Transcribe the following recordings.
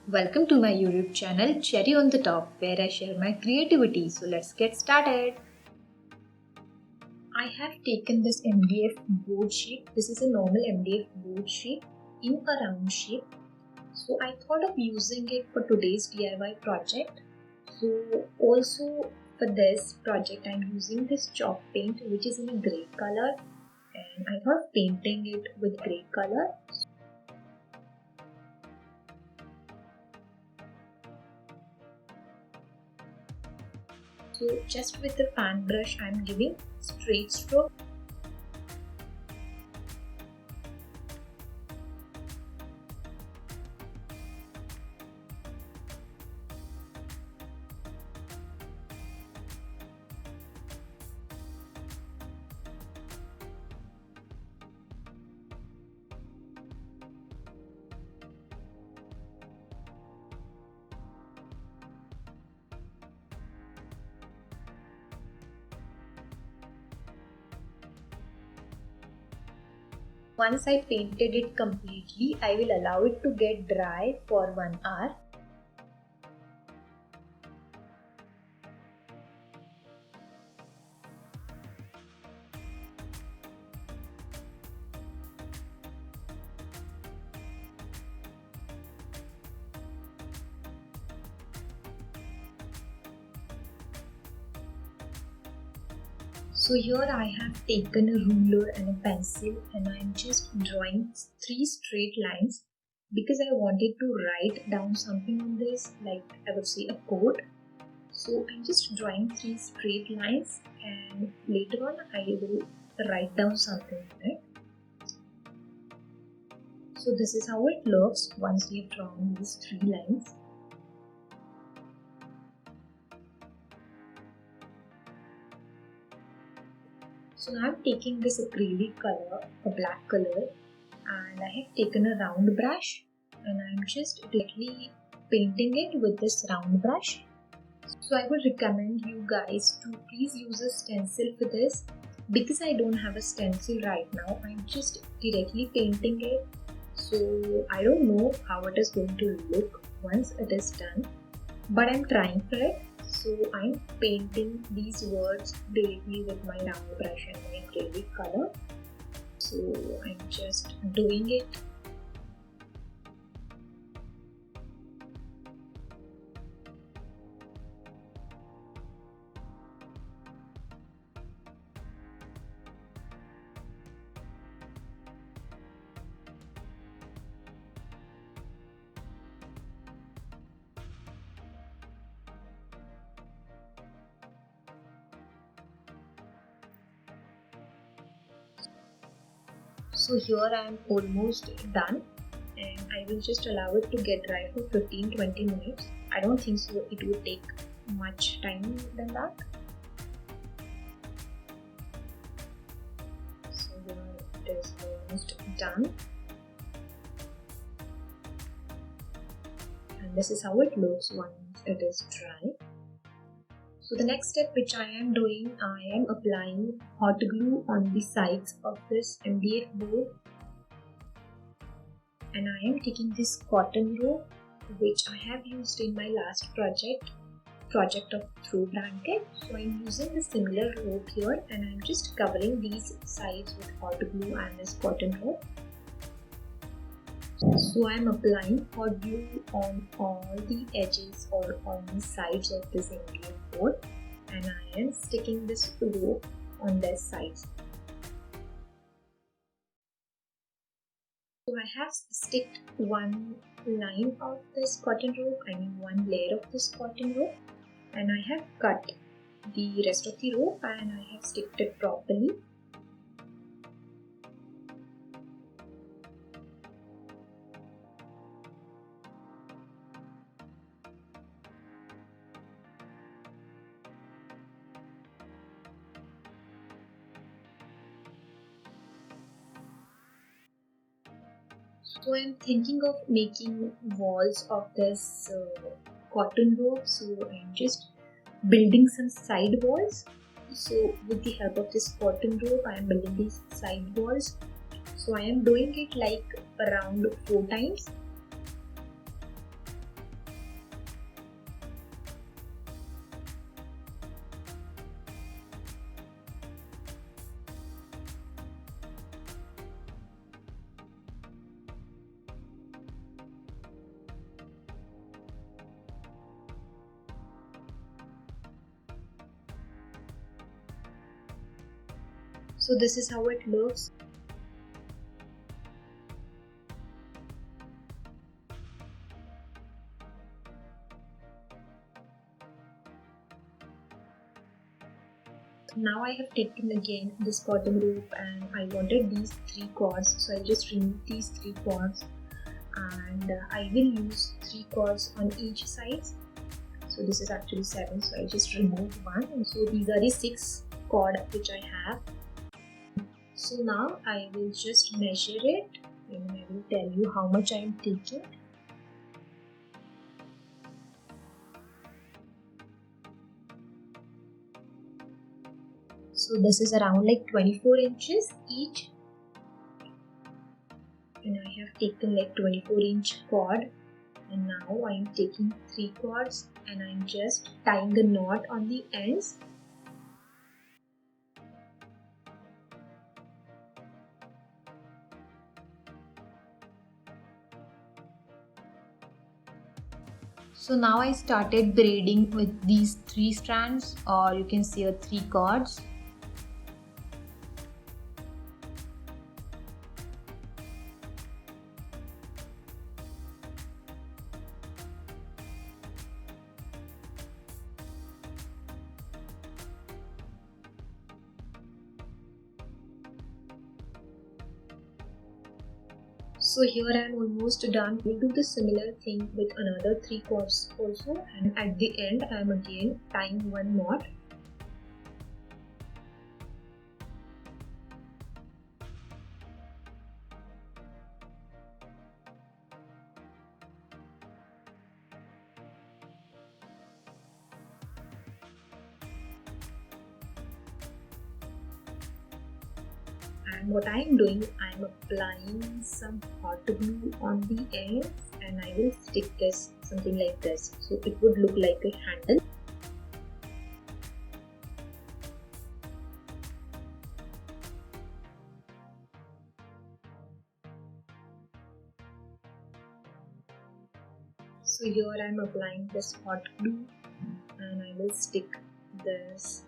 Welcome to my YouTube channel Cherry on the Top, where I share my creativity. So let's get started. I have taken this MDF board sheet. This is a normal MDF board sheet in a round shape. So I thought of using it for today's DIY project. So also for this project I'm using this chalk paint which is in a grey color, and I thought of painting it with grey color. So just with the fan brush I'm giving straight stroke. Once I painted it completely, I will allow it to get dry for 1 hour. So here I have taken a ruler and a pencil and I am just drawing 3 straight lines because I wanted to write down something on this, like I would say a quote. So I'm just drawing 3 straight lines and later on I will write down something on it. So this is how it looks once we have drawn these 3 lines. So now I'm taking this acrylic color, a black color, and I have taken a round brush and I'm just directly painting it with this round brush. So I would recommend you guys to please use a stencil for this because I don't have a stencil right now. I'm just directly painting it. So I don't know how it is going to look once it is done, but I'm trying for it. So I'm painting these words directly with my round brush and my acrylic color. So I'm just doing it. So here I am almost done and I will just allow it to get dry for 15-20 minutes. I don't think so it will take much time than that. So here it is almost done. And this is how it looks once it is dry. So the next step which I am doing, I am applying hot glue on the sides of this MDF board. And I am taking this cotton rope which I have used in my last project of throw blanket. So I am using the similar rope here and I am just covering these sides with hot glue and this cotton rope. So I am applying hot glue on all the edges or on the sides of this MDF board and I am sticking this rope on their sides. So I have sticked one line of this cotton rope, one layer of this cotton rope, and I have cut the rest of the rope and I have sticked it properly. So I'm thinking of making walls of this cotton rope. So I'm just building some side walls. So with the help of this cotton rope, I am building these side walls. So I am doing it like around 4 times. So this is how it looks. Now I have taken again this cotton rope and I wanted these 3 cords, so I just removed these 3 cords, and I will use 3 cords on each side. So this is actually 7, so I just removed one, and so these are the 6 cord which I have. So now I will just measure it and I will tell you how much I am taking. So this is around like 24 inches each, and I have taken like 24-inch cord, and now I am taking 3 cords and I am just tying the knot on the ends. So now I started braiding with these 3 strands, or you can say 3 cords. So here I am almost done. We'll do the similar thing with another 3 cords also, and at the end I am again tying one knot. And what I am doing, I am applying some hot glue on the end, and I will stick this something like this, so it would look like a handle. So here I am applying this hot glue and I will stick this.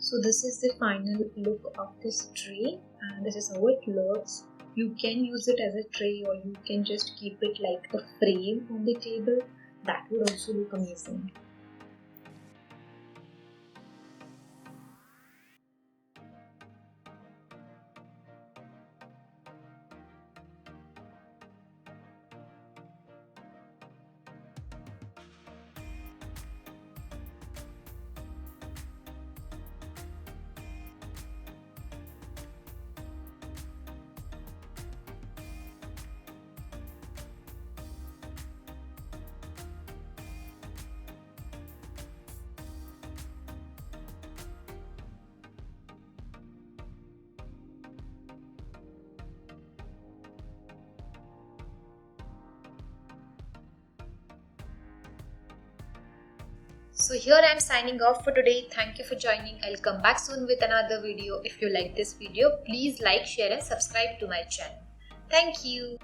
So this is the final look of this tray, and this is how it looks. You can use it as a tray, or you can just keep it like a frame on the table. That would also look amazing. So here I am signing off for today. Thank you for joining. I'll come back soon with another video. If you like this video, please like, share and subscribe to my channel. Thank you.